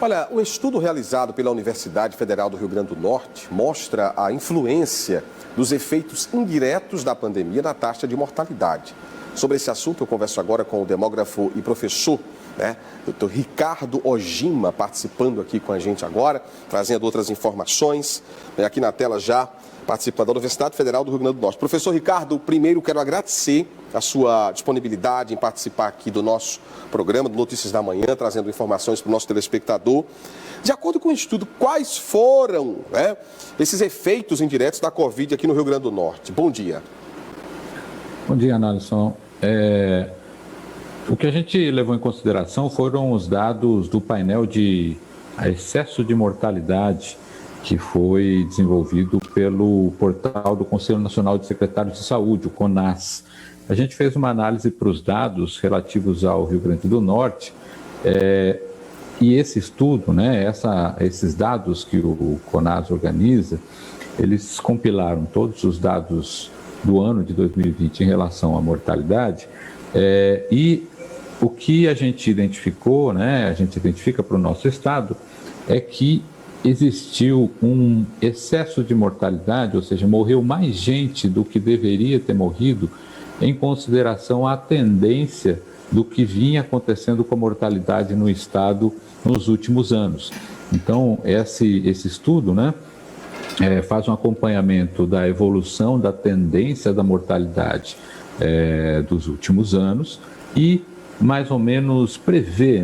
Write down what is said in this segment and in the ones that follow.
Olha, um estudo realizado pela Universidade Federal do Rio Grande do Norte mostra a influência dos efeitos indiretos da pandemia na taxa de mortalidade. Sobre esse assunto, eu converso agora com o demógrafo e professor, Dr. Ricardo Ojima, participando aqui com a gente agora, trazendo outras informações. Aqui na tela já, participando da Universidade Federal do Rio Grande do Norte. Professor Ricardo, primeiro quero agradecer a sua disponibilidade em participar aqui do nosso programa, do Notícias da Manhã, trazendo informações para o nosso telespectador. De acordo com o estudo, quais foram esses efeitos indiretos da Covid aqui no Rio Grande do Norte? Bom dia. Bom dia, Alisson. O que a gente levou em consideração foram os dados do painel de excesso de mortalidade que foi desenvolvido pelo portal do Conselho Nacional de Secretários de Saúde, o CONAS. A gente fez uma análise para os dados relativos ao Rio Grande do Norte e esse estudo, esses dados que o CONAS organiza, eles compilaram todos os dados do ano de 2020 em relação à mortalidade e o que a gente identificou, a gente identifica para o nosso estado, é que existiu um excesso de mortalidade, ou seja, morreu mais gente do que deveria ter morrido, em consideração à tendência do que vinha acontecendo com a mortalidade no estado nos últimos anos. Então, esse estudo, faz um acompanhamento da evolução da tendência da mortalidade dos últimos anos e mais ou menos prevê,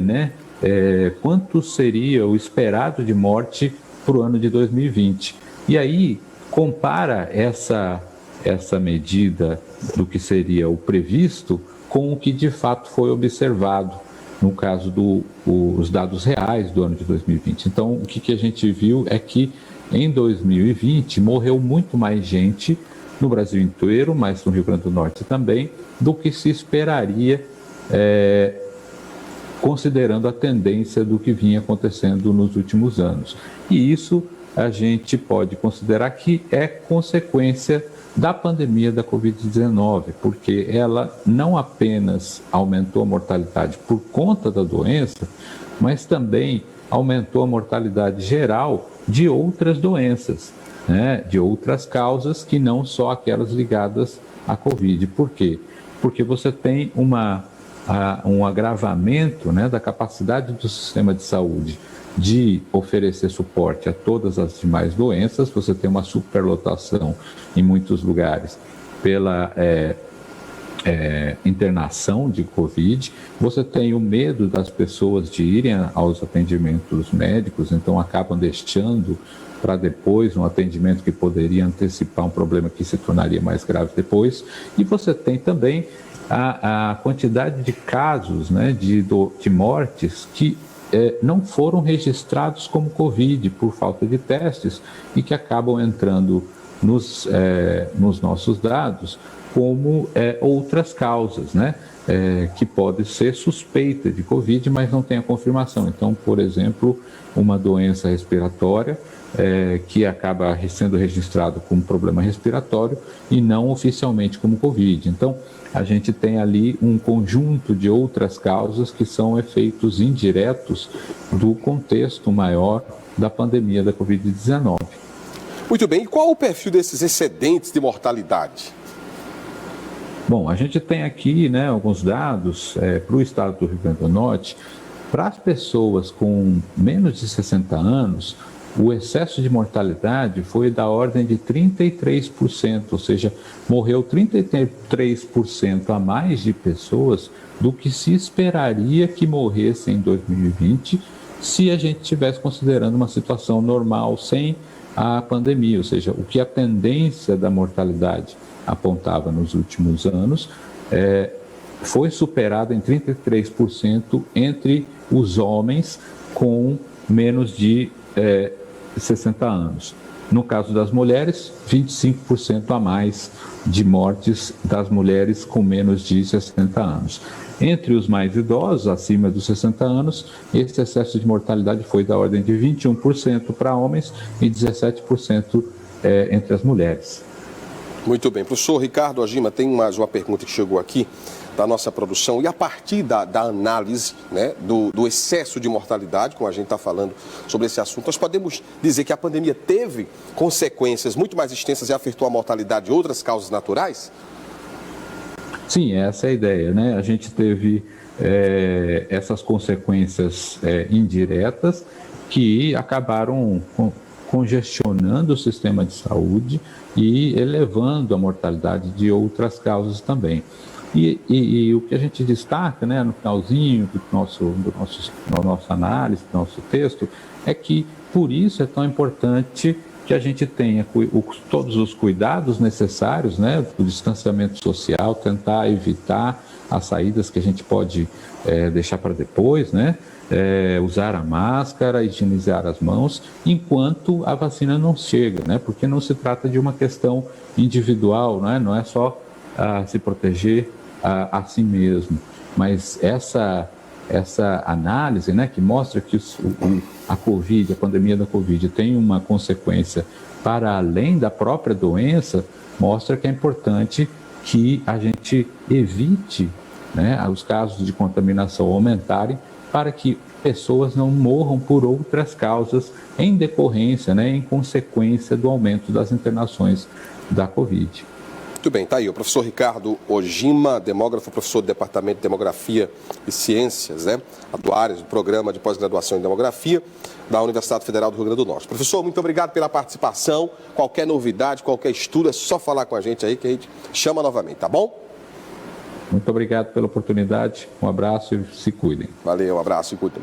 quanto seria o esperado de morte para o ano de 2020. E aí compara essa medida do que seria o previsto com o que de fato foi observado no caso dos dados reais do ano de 2020. Então, o que a gente viu é que em 2020 morreu muito mais gente no Brasil inteiro, mas no Rio Grande do Norte também, do que se esperaria, considerando a tendência do que vinha acontecendo nos últimos anos. E isso a gente pode considerar que é consequência da pandemia da Covid-19, porque ela não apenas aumentou a mortalidade por conta da doença, mas também aumentou a mortalidade geral de outras doenças, de outras causas que não só aquelas ligadas à Covid. Por quê? Porque você tem um agravamento da capacidade do sistema de saúde de oferecer suporte a todas as demais doenças. Você tem uma superlotação em muitos lugares pela internação de Covid, você tem o medo das pessoas de irem aos atendimentos médicos, então acabam deixando para depois um atendimento que poderia antecipar um problema que se tornaria mais grave depois, e você tem também a quantidade de casos de mortes que não foram registrados como Covid por falta de testes e que acabam entrando nos nossos dados como outras causas, que pode ser suspeita de Covid, mas não tem a confirmação. Então, por exemplo, uma doença respiratória que acaba sendo registrado como problema respiratório e não oficialmente como Covid. Então, a gente tem ali um conjunto de outras causas que são efeitos indiretos do contexto maior da pandemia da Covid-19. Muito bem, e qual o perfil desses excedentes de mortalidade? Bom, a gente tem aqui alguns dados para o estado do Rio Grande do Norte. Para as pessoas com menos de 60 anos, o excesso de mortalidade foi da ordem de 33%, ou seja, morreu 33% a mais de pessoas do que se esperaria que morressem em 2020, se a gente estivesse considerando uma situação normal, sem a pandemia, ou seja, o que a tendência da mortalidade apontava nos últimos anos, foi superada em 33% entre os homens com menos de 60 anos. No caso das mulheres, 25% a mais de mortes das mulheres com menos de 60 anos. Entre os mais idosos, acima dos 60 anos, esse excesso de mortalidade foi da ordem de 21% para homens e 17% entre as mulheres. Muito bem. Professor Ricardo Ojima, tem mais uma pergunta que chegou aqui da nossa produção, e a partir da análise, né, do excesso de mortalidade, como a gente está falando sobre esse assunto, nós podemos dizer que a pandemia teve consequências muito mais extensas e afetou a mortalidade de outras causas naturais? Sim, essa é a ideia, né? A gente teve essas consequências indiretas que acabaram congestionando o sistema de saúde e elevando a mortalidade de outras causas também. E o que a gente destaca, né, no finalzinho da nossa análise, do nosso texto, é que por isso é tão importante que a gente tenha todos os cuidados necessários, né, do distanciamento social, tentar evitar as saídas que a gente pode deixar para depois, né, usar a máscara, higienizar as mãos, enquanto a vacina não chega, né, porque não se trata de uma questão individual, né, não é só se proteger a si mesmo, mas essa análise, né, que mostra que a pandemia da Covid tem uma consequência para além da própria doença, mostra que é importante que a gente evite, né, os casos de contaminação aumentarem para que pessoas não morram por outras causas em decorrência, né, em consequência do aumento das internações da Covid. Muito bem, está aí o professor Ricardo Ojima, demógrafo, professor do Departamento de Demografia e Ciências, né, atuários do Programa de Pós-Graduação em Demografia da Universidade Federal do Rio Grande do Norte. Professor, muito obrigado pela participação. Qualquer novidade, qualquer estudo, é só falar com a gente aí que a gente chama novamente, tá bom? Muito obrigado pela oportunidade, um abraço e se cuidem. Valeu, um abraço e cuidem.